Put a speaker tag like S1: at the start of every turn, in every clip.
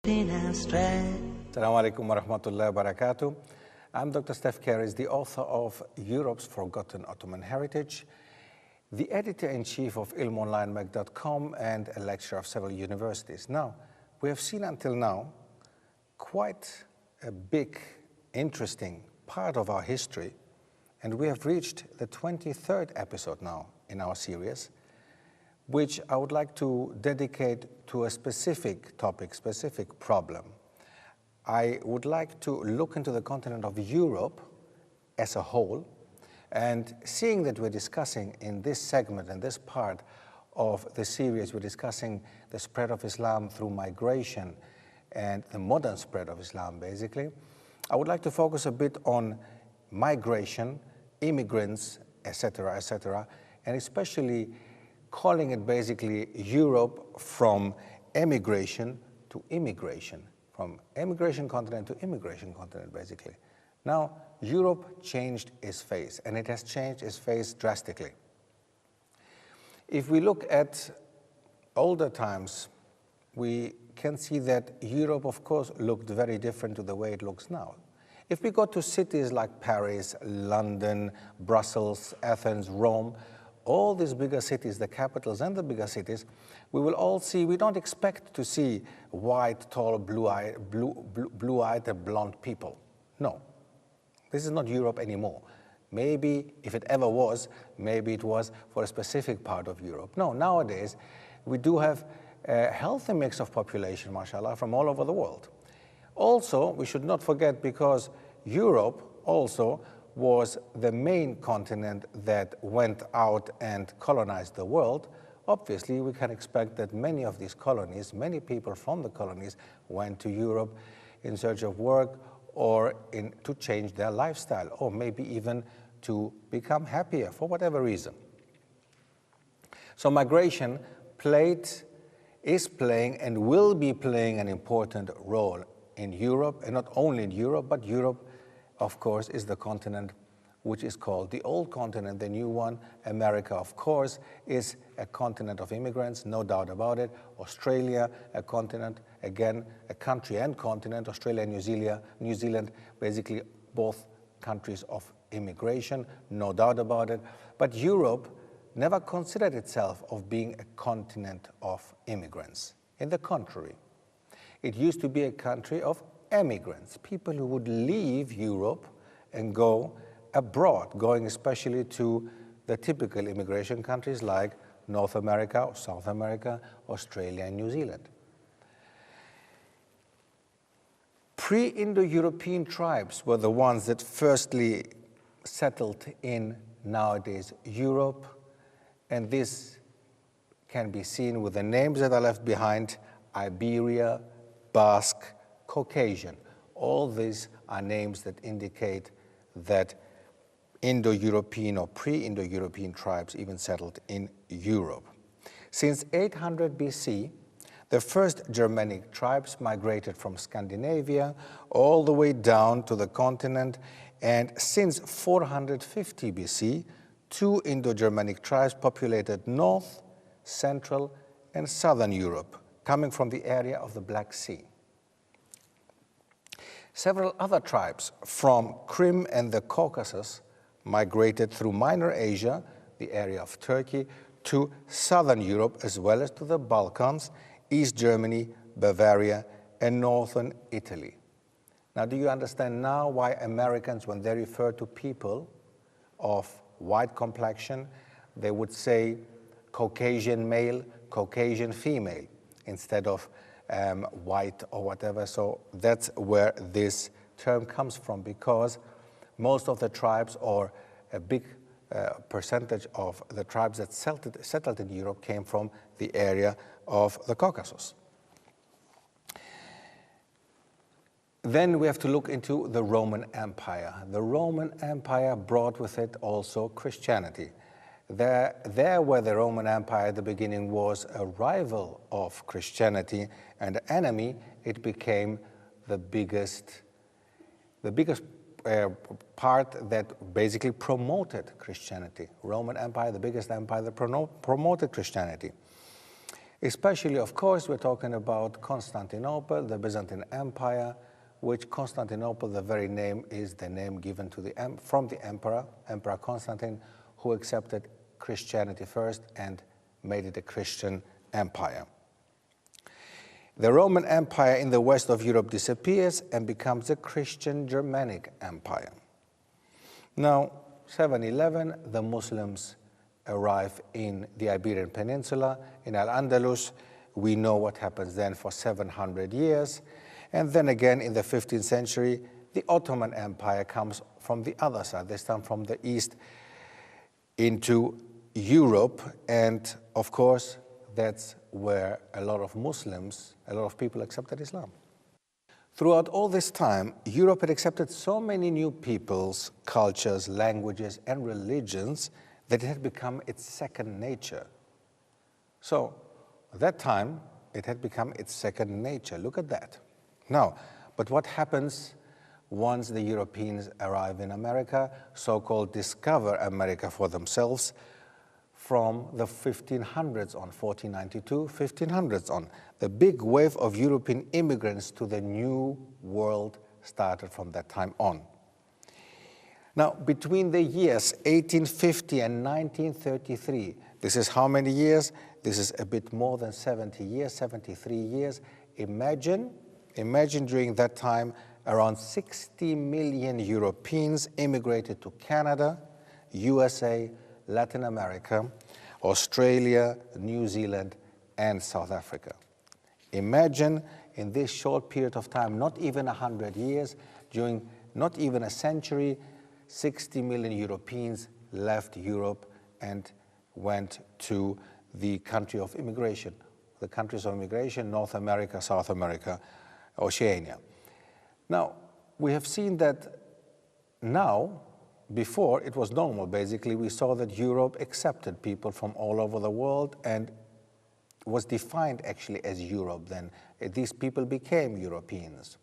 S1: Assalamu alaikum wa rahmatullahi wa barakatuh. I'm Dr. Steph Keris, the author of Europe's Forgotten Ottoman Heritage, the editor-in-chief of ilmonlinemac.com, and a lecturer of several universities. Now, we have seen until now quite a big, interesting part of our history, and we have reached the 23rd episode now in our series, which I would like to dedicate to a specific topic, specific problem. I would like to look into the continent of Europe as a whole, and seeing that we're discussing in this segment and this part of the series, we're discussing the spread of Islam through migration and the modern spread of Islam, basically, I would like to focus a bit on migration, immigrants, etc., and especially calling it basically Europe from emigration to immigration, from emigration continent to immigration continent, basically. Now, Europe changed its face, and it has changed its face drastically. If we look at older times, we can see that Europe, of course, looked very different to the way it looks now. If we go to cities like Paris, London, Brussels, Athens, Rome, all these bigger cities, the capitals and the bigger cities, we will all see, we don't expect to see white, tall, blue-eyed and blonde people. No, this is not Europe anymore. Maybe, if it ever was, maybe it was for a specific part of Europe. No, nowadays, we do have a healthy mix of population, mashallah, from all over the world. Also, we should not forget, because Europe also was the main continent that went out and colonized the world, obviously we can expect that many of these colonies, many people from the colonies went to Europe in search of work or to change their lifestyle, or maybe even to become happier for whatever reason. So migration is playing and will be playing an important role in Europe, and not only in Europe, but Europe, of course, is the continent which is called the old continent, the new one. America, of course, is a continent of immigrants, no doubt about it. Australia, a continent, again, a country and continent. Australia and New Zealand, basically both countries of immigration, no doubt about it. But Europe never considered itself of being a continent of immigrants. In the contrary, it used to be a country of emigrants, people who would leave Europe and go abroad, going especially to the typical immigration countries like North America or South America, Australia and New Zealand. Pre-Indo-European tribes were the ones that firstly settled in nowadays Europe, and this can be seen with the names that are left behind: Iberia, Basque, Caucasian. All these are names that indicate that Indo-European or pre-Indo-European tribes even settled in Europe. Since 800 BC, the first Germanic tribes migrated from Scandinavia all the way down to the continent, and since 450 BC, two Indo-Germanic tribes populated North, Central, and Southern Europe, coming from the area of the Black Sea. Several other tribes from Crimea and the Caucasus migrated through Minor Asia, the area of Turkey, to Southern Europe, as well as to the Balkans, East Germany, Bavaria, and Northern Italy. Now, do you understand now why Americans, when they refer to people of white complexion, they would say Caucasian male, Caucasian female, instead of white or whatever? So that's where this term comes from, because most of the tribes, or a big percentage of the tribes that settled in Europe, came from the area of the Caucasus. Then we have to look into the Roman Empire. The Roman Empire brought with it also Christianity. There where the Roman Empire at the beginning was a rival of Christianity and an enemy, it became the biggest part that basically promoted Christianity. Roman Empire, the biggest empire that promoted Christianity. Especially, of course, we're talking about Constantinople, the Byzantine Empire, which Constantinople, the very name is the name given to from the emperor, Emperor Constantine, who accepted Christianity first and made it a Christian empire. The Roman Empire in the west of Europe disappears and becomes a Christian Germanic Empire. Now, 711, the Muslims arrive in the Iberian Peninsula, in Al-Andalus. We know what happens then for 700 years. And then again in the 15th century, the Ottoman Empire comes from the other side, this time from the east into Europe. And of course, that's where a lot of Muslims, a lot of people accepted Islam. Throughout all this time, Europe had accepted so many new peoples, cultures, languages, and religions that it had become its second nature. So at that time, it had become its second nature. Look at that. Now, but what happens once the Europeans arrive in America, so-called discover America for themselves, from the 1500s on, 1492, 1500s on? The big wave of European immigrants to the New World started from that time on. Now, between the years 1850 and 1933, this is how many years? This is a bit more than 70 years, 73 years. Imagine during that time, around 60 million Europeans immigrated to Canada, USA, Latin America, Australia, New Zealand, and South Africa. Imagine in this short period of time, not even 100 years, during not even a century, 60 million Europeans left Europe and went to the country of immigration, the countries of immigration, North America, South America, Oceania. Now, we have seen that now, before it was normal, basically, we saw that Europe accepted people from all over the world and was defined actually as Europe then. These people became Europeans.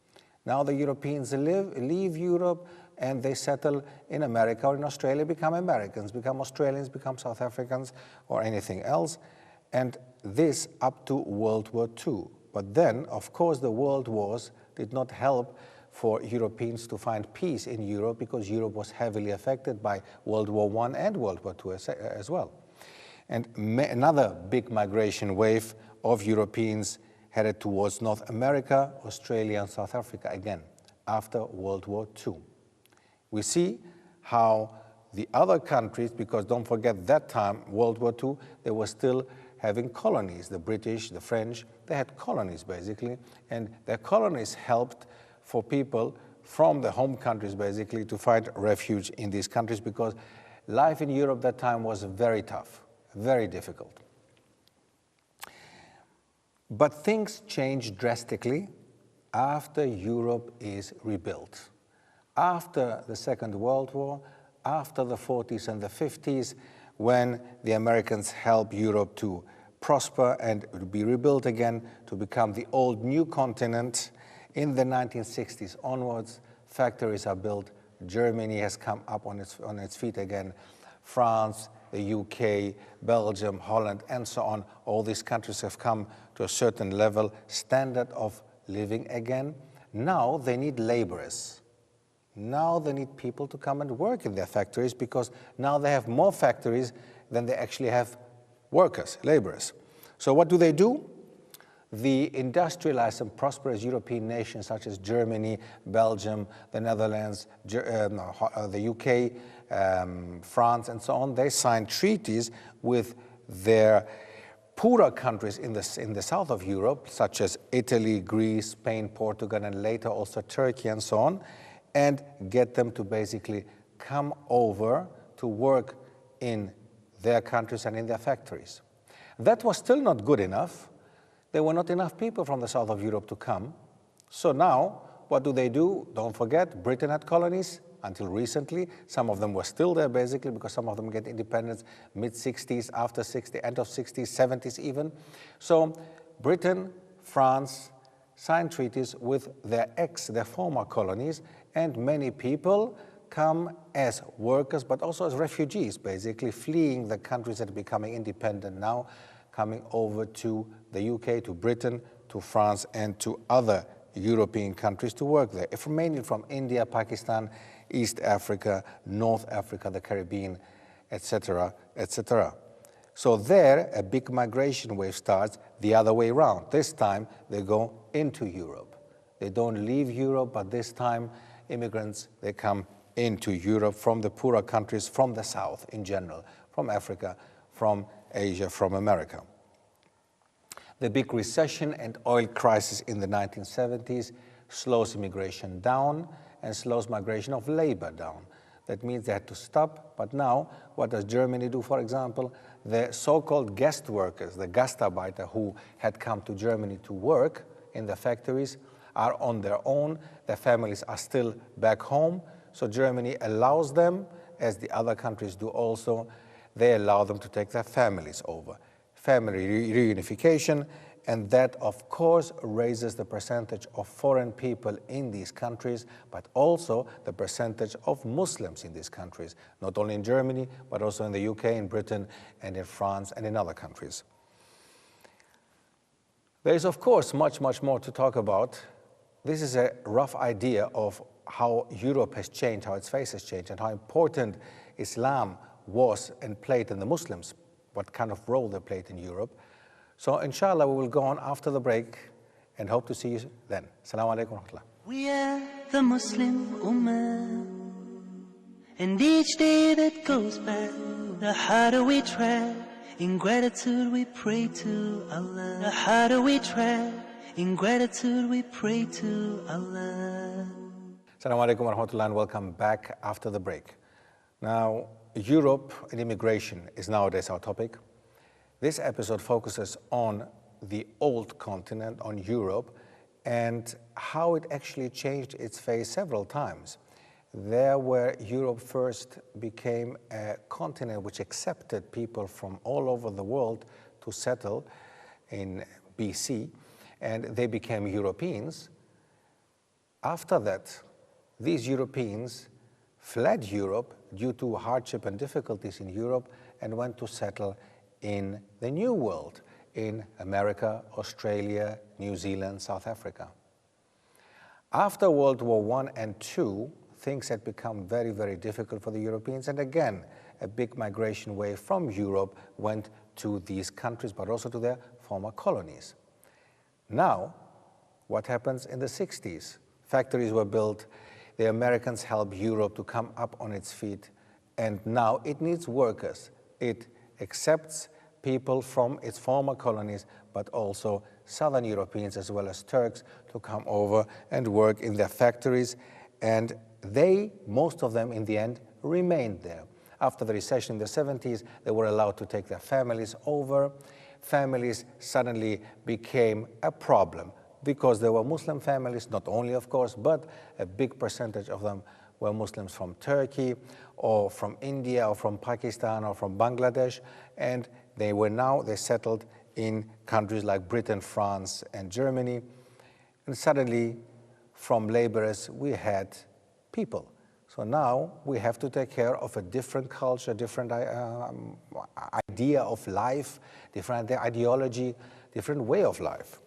S1: Now the Europeans leave Europe and they settle in America or in Australia, become Americans, become Australians, become South Africans or anything else. And this up to World War II. But then, of course, the world wars did not help for Europeans to find peace in Europe because Europe was heavily affected by World War I and World War II as well. And another big migration wave of Europeans headed towards North America, Australia, and South Africa again after World War II. We see how the other countries, because don't forget that time, World War II, they were still having colonies. The British, the French, they had colonies basically, and their colonies helped for people from the home countries basically to find refuge in these countries because life in Europe that time was very tough, very difficult. But things changed drastically after Europe is rebuilt. After the Second World War, after the 40s and the 50s, when the Americans helped Europe to prosper and be rebuilt again to become the old new continent, in the 1960s onwards, factories are built. Germany has come up on its feet again. France, the UK, Belgium, Holland, and so on. All these countries have come to a certain level, standard of living again. Now they need laborers. Now they need people to come and work in their factories because now they have more factories than they actually have workers, laborers. So what do? The industrialized and prosperous European nations such as Germany, Belgium, the Netherlands, the UK, France, and so on, they signed treaties with their poorer countries in the south of Europe, such as Italy, Greece, Spain, Portugal, and later also Turkey and so on, and get them to basically come over to work in their countries and in their factories. That was still not good enough. There were not enough people from the south of Europe to come. So now, what do? Don't forget, Britain had colonies until recently. Some of them were still there, basically, because some of them get independence mid-60s, after 60, end of 60s, 70s even. So Britain, France signed treaties with their former colonies, and many people come as workers, but also as refugees, basically, fleeing the countries that are becoming independent now, coming over to the UK, to Britain, to France, and to other European countries to work there, mainly from India, Pakistan, East Africa, North Africa, the Caribbean, etc., etc. So there, a big migration wave starts the other way around. This time, they go into Europe. They don't leave Europe, but this time, immigrants, they come into Europe from the poorer countries, from the South in general, from Africa, from Asia, from America. The big recession and oil crisis in the 1970s slows immigration down and slows migration of labor down. That means they had to stop, but now, what does Germany do, for example? The so-called guest workers, the Gastarbeiter who had come to Germany to work in the factories, are on their own. Their families are still back home. So Germany allows them, as the other countries do also, they allow them to take their families over. Family reunification, and that, of course, raises the percentage of foreign people in these countries, but also the percentage of Muslims in these countries, not only in Germany, but also in the UK, in Britain, and in France, and in other countries. There is, of course, much, much more to talk about. This is a rough idea of how Europe has changed, how its face has changed, and how important Islam was and played in the Muslims, what kind of role they played in Europe. So inshallah, we will go on after the break and hope to see you then. Assalamu alaikum wa rahmatullah.
S2: We are the Muslim Ummah, and each day that goes by, the harder we try. In gratitude we pray to Allah. The harder we try. In gratitude we pray to Allah.
S1: Assalamu alaikum wa rahmatullah, and welcome back after the break. Now, Europe and immigration is nowadays our topic. This episode focuses on the old continent, on Europe, and how it actually changed its face several times. There where Europe first became a continent which accepted people from all over the world to settle in BC, and they became Europeans. After that, these Europeans fled Europe due to hardship and difficulties in Europe and went to settle in the New World, in America, Australia, New Zealand, South Africa. After World War I and II, things had become very, very difficult for the Europeans, and again, a big migration wave from Europe went to these countries, but also to their former colonies. Now, what happens in the 60s? Factories were built, the Americans helped Europe to come up on its feet, and now it needs workers. It accepts people from its former colonies, but also Southern Europeans as well as Turks to come over and work in their factories, and most of them in the end, remained there. After the recession in the 70s, they were allowed to take their families over. Families suddenly became a problem because there were Muslim families, not only of course, but a big percentage of them were Muslims from Turkey or from India or from Pakistan or from Bangladesh, and they settled in countries like Britain, France, and Germany. And suddenly, from laborers, we had people. So now we have to take care of a different culture, different idea of life, different ideology, different way of life.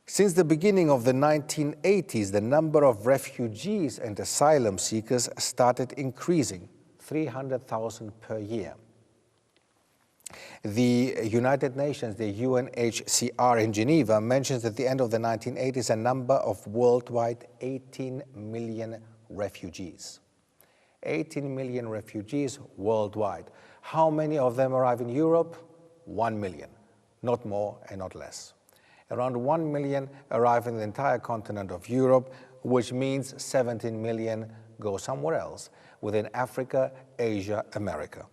S1: Since the beginning of the 1980s, the number of refugees and asylum seekers started increasing, 300,000 per year. The United Nations, the UNHCR in Geneva, mentions at the end of the 1980s a number of worldwide 18 million refugees. 18 million refugees worldwide. How many of them arrive in Europe? 1 million, not more and not less. Around 1 million arrive in the entire continent of Europe, which means 17 million go somewhere else, within Africa, Asia, America.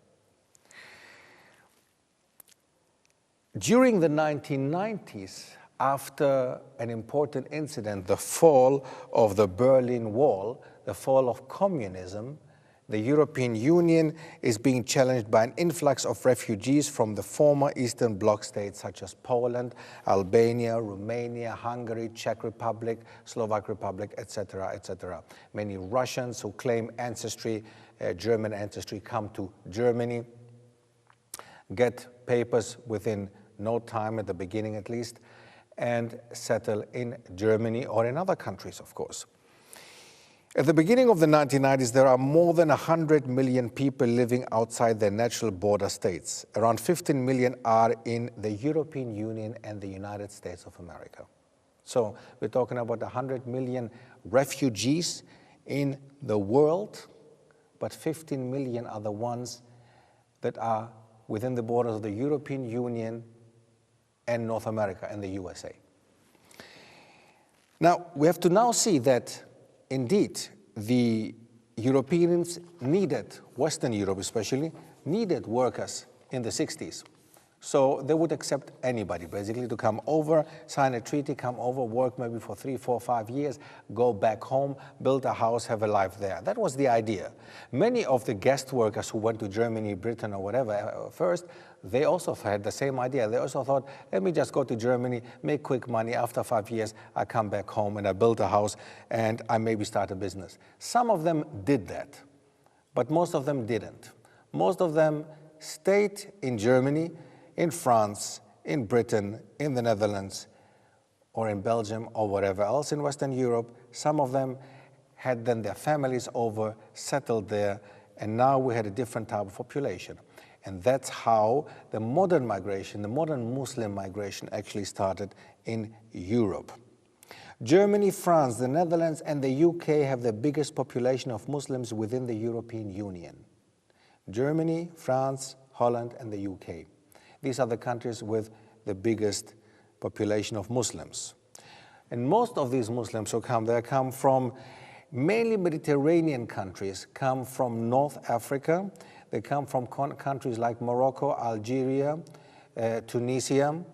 S1: During the 1990s, after an important incident, the fall of the Berlin Wall, the fall of communism, the European Union is being challenged by an influx of refugees from the former Eastern Bloc states such as Poland, Albania, Romania, Hungary, Czech Republic, Slovak Republic, etc., etc. Many Russians who claim ancestry, German ancestry, come to Germany, get papers within no time, at the beginning at least, and settle in Germany or in other countries, of course. At the beginning of the 1990s, there are more than 100 million people living outside their natural border states. Around 15 million are in the European Union and the United States of America. So we're talking about 100 million refugees in the world, but 15 million are the ones that are within the borders of the European Union and North America and the USA. Now, we have to now see that indeed the Europeans needed, Western Europe especially, needed workers in the 60s. So they would accept anybody, basically, to come over, sign a treaty, come over, work maybe for 3, 4, 5 years, go back home, build a house, have a life there. That was the idea. Many of the guest workers who went to Germany, Britain, or whatever first, they also had the same idea. They also thought, let me just go to Germany, make quick money. After 5 years, I come back home and I build a house and I maybe start a business. Some of them did that, but most of them didn't. Most of them stayed in Germany, in France, in Britain, in the Netherlands, or in Belgium, or whatever else in Western Europe. Some of them had then their families over, settled there, and now we had a different type of population. And that's how the modern migration, the modern Muslim migration actually started in Europe. Germany, France, the Netherlands, and the UK have the biggest population of Muslims within the European Union. Germany, France, Holland, and the UK. These are the countries with the biggest population of Muslims. And most of these Muslims who come there come from mainly Mediterranean countries, come from North Africa. They come from countries like Morocco, Algeria, Tunisia,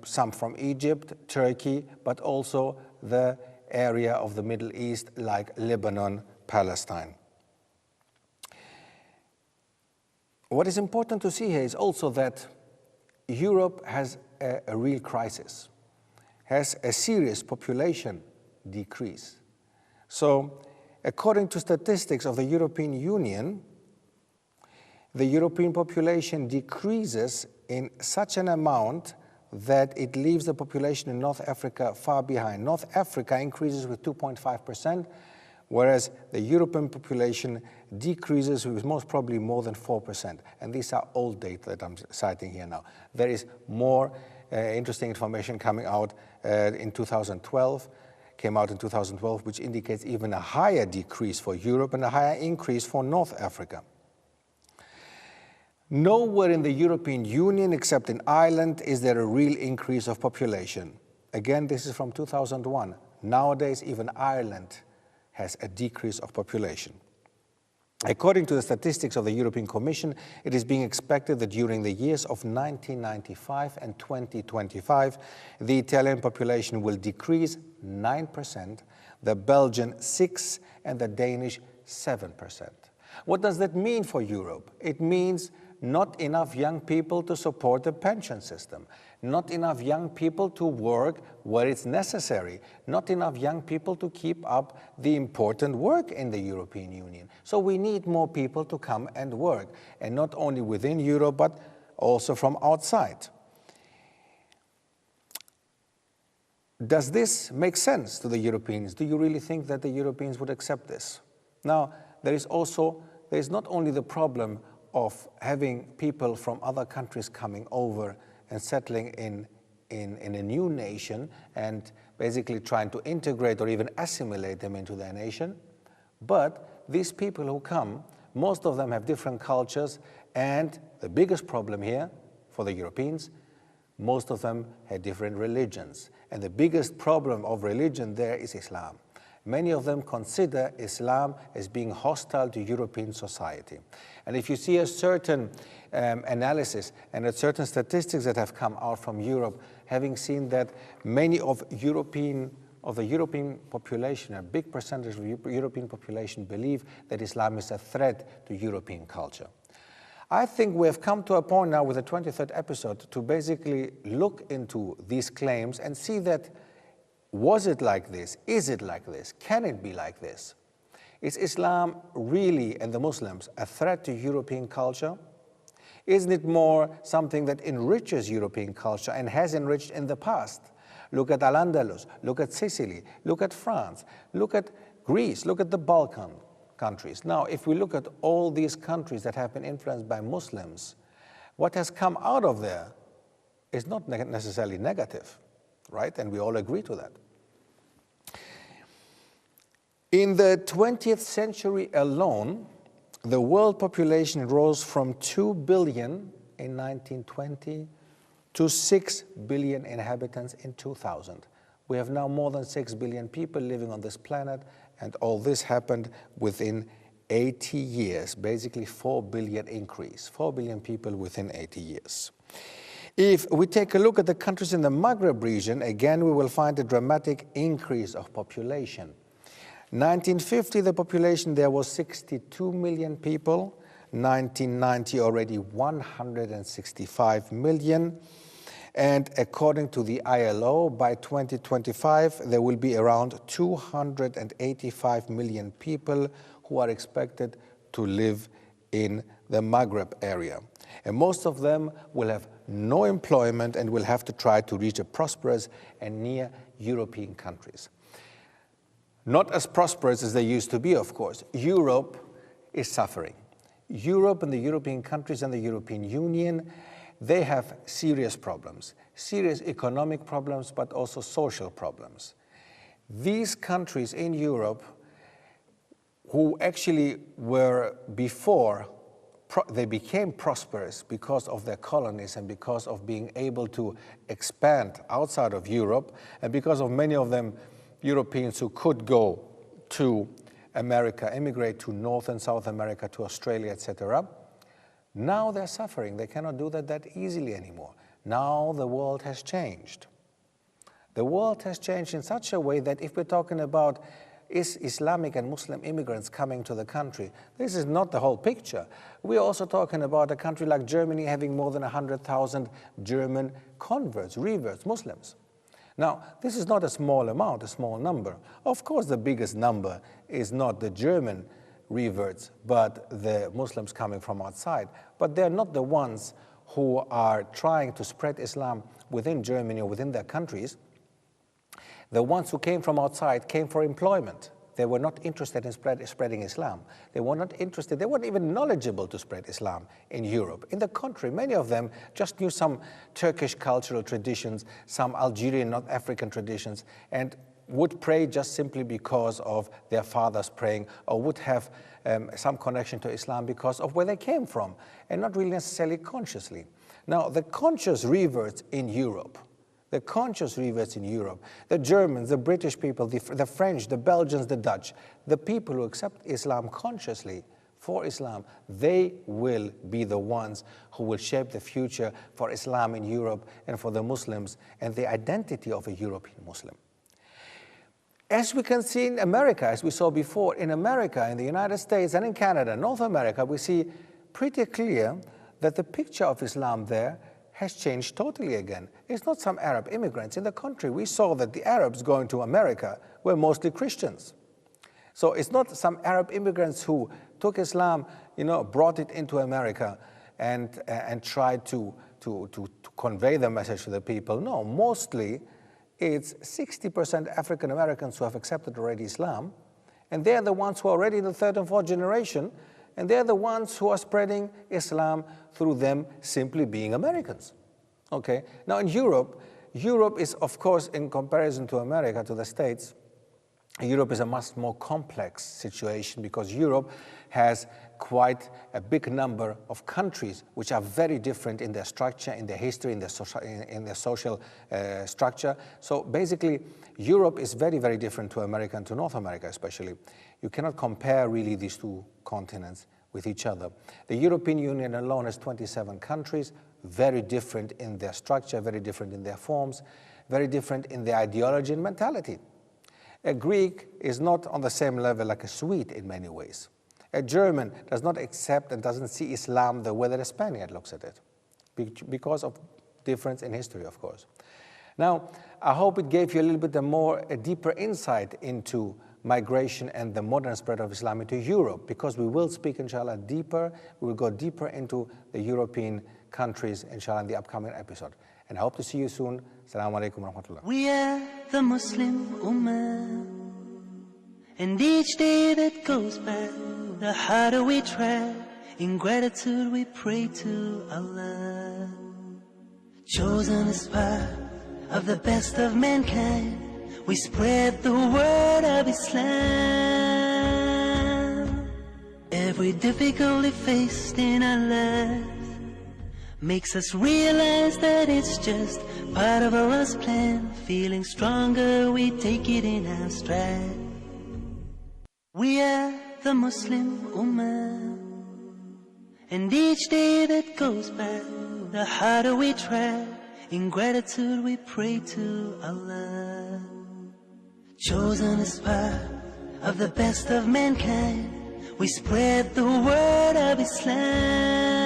S1: some from Egypt, Turkey, but also the area of the Middle East like Lebanon, Palestine. What is important to see here is also that Europe has a real crisis, has a serious population decrease. So, according to statistics of the European Union, the European population decreases in such an amount that it leaves the population in North Africa far behind. North Africa increases with 2.5%, whereas the European population decreases with most probably more than 4%. And these are old data that I'm citing here now. There is more interesting information coming out in 2012, came out in 2012, which indicates even a higher decrease for Europe and a higher increase for North Africa. Nowhere in the European Union, except in Ireland, is there a real increase of population. Again, this is from 2001. Nowadays, even Ireland has a decrease of population. According to the statistics of the European Commission, it is being expected that during the years of 1995 and 2025, the Italian population will decrease 9%, the Belgian 6%, and the Danish 7%. What does that mean for Europe? It means not enough young people to support the pension system, not enough young people to work where it's necessary, not enough young people to keep up the important work in the European Union. So we need more people to come and work, and not only within Europe, but also from outside. Does this make sense to the Europeans? Do you really think that the Europeans would accept this? Now, there is not only the problem of having people from other countries coming over and settling in a new nation and basically trying to integrate or even assimilate them into their nation. But these people who come, most of them have different cultures, and the biggest problem here for the Europeans, most of them had different religions. And the biggest problem of religion there is Islam. Many of them consider Islam as being hostile to European society. And if you see a certain analysis and a certain statistics that have come out from Europe, having seen that many of the European population, a big percentage of the European population believe that Islam is a threat to European culture. I think we have come to a point now with the 23rd episode to basically look into these claims and see that, was it like this? Is it like this? Can it be like this? Is Islam really, and the Muslims, a threat to European culture? Isn't it more something that enriches European culture and has enriched in the past? Look at Al-Andalus, look at Sicily, look at France, look at Greece, look at the Balkan countries. Now, if we look at all these countries that have been influenced by Muslims, what has come out of there is not necessarily negative, right? And we all agree to that. In the 20th century alone, the world population rose from 2 billion in 1920 to 6 billion inhabitants in 2000. We have now more than 6 billion people living on this planet, and all this happened within 80 years, basically 4 billion increase, 4 billion people within 80 years. If we take a look at the countries in the Maghreb region, again, we will find a dramatic increase of population. 1950, the population there was 62 million people. 1990, already 165 million. And according to the ILO, by 2025, there will be around 285 million people who are expected to live in the Maghreb area. And most of them will have no employment and will have to try to reach a prosperous and near European countries. Not as prosperous as they used to be, of course. Europe is suffering. Europe and the European countries and the European Union, they have serious problems, serious economic problems, but also social problems. These countries in Europe, who actually were before, they became prosperous because of their colonies and because of being able to expand outside of Europe, and because of many of them Europeans who could go to America, emigrate to North and South America, to Australia, etc. Now they're suffering. They cannot do that easily anymore. Now the world has changed. The world has changed in such a way that if we're talking about Islamic and Muslim immigrants coming to the country, this is not the whole picture. We're also talking about a country like Germany having more than 100,000 German converts, reverts, Muslims. Now, this is not a small amount, a small number. Of course, the biggest number is not the German reverts, but the Muslims coming from outside. But they're not the ones who are trying to spread Islam within Germany or within their countries. The ones who came from outside came for employment. They were not interested in spreading Islam. They were not interested, they weren't even knowledgeable to spread Islam in Europe. In the contrary, many of them just knew some Turkish cultural traditions, some Algerian, North African traditions, and would pray just simply because of their fathers praying, or would have some connection to Islam because of where they came from, and not really necessarily consciously. Now, the conscious reverts in Europe, the Germans, the British people, the French, the Belgians, the Dutch, the people who accept Islam consciously for Islam, they will be the ones who will shape the future for Islam in Europe and for the Muslims and the identity of a European Muslim. As we can see in America, as we saw before, in America, in the United States and in Canada, North America, we see pretty clear that the picture of Islam there has changed totally again. It's not some Arab immigrants. In the country, we saw that the Arabs going to America were mostly Christians. So it's not some Arab immigrants who took Islam, brought it into America and tried to convey the message to the people. No, mostly it's 60% African Americans who have accepted already Islam, and they're the ones who are already in the third and fourth generation, and they're the ones who are spreading Islam through them simply being Americans. Okay? Now in Europe is, of course, in comparison to America, to the States, Europe is a much more complex situation because Europe has quite a big number of countries which are very different in their structure, in their history, in their social structure. So basically, Europe is very, very different to America and to North America especially. You cannot compare really these two continents with each other. The European Union alone has 27 countries, very different in their structure, very different in their forms, very different in their ideology and mentality. A Greek is not on the same level like a Swede in many ways. A German does not accept and doesn't see Islam the way that a Spaniard looks at it, because of difference in history, of course. Now, I hope it gave you a little bit a deeper insight into migration and the modern spread of Islam into Europe, because we will speak, inshallah, deeper. We will go deeper into the European countries, inshallah, in the upcoming episode. And I hope to see you soon. Assalamu alaikum wa rahmatullah.
S2: We are the Muslim Ummah, and each day that goes by, the harder we try. In gratitude we pray to Allah. Chosen as part of the best of mankind, we spread the word of Islam. Every difficulty faced in our lives makes us realize that it's just part of Allah's plan. Feeling stronger, we take it in our stride. We are the Muslim Ummah, and each day that goes by, the harder we try. In gratitude we pray to Allah. Chosen as part of the best of mankind, we spread the word of Islam.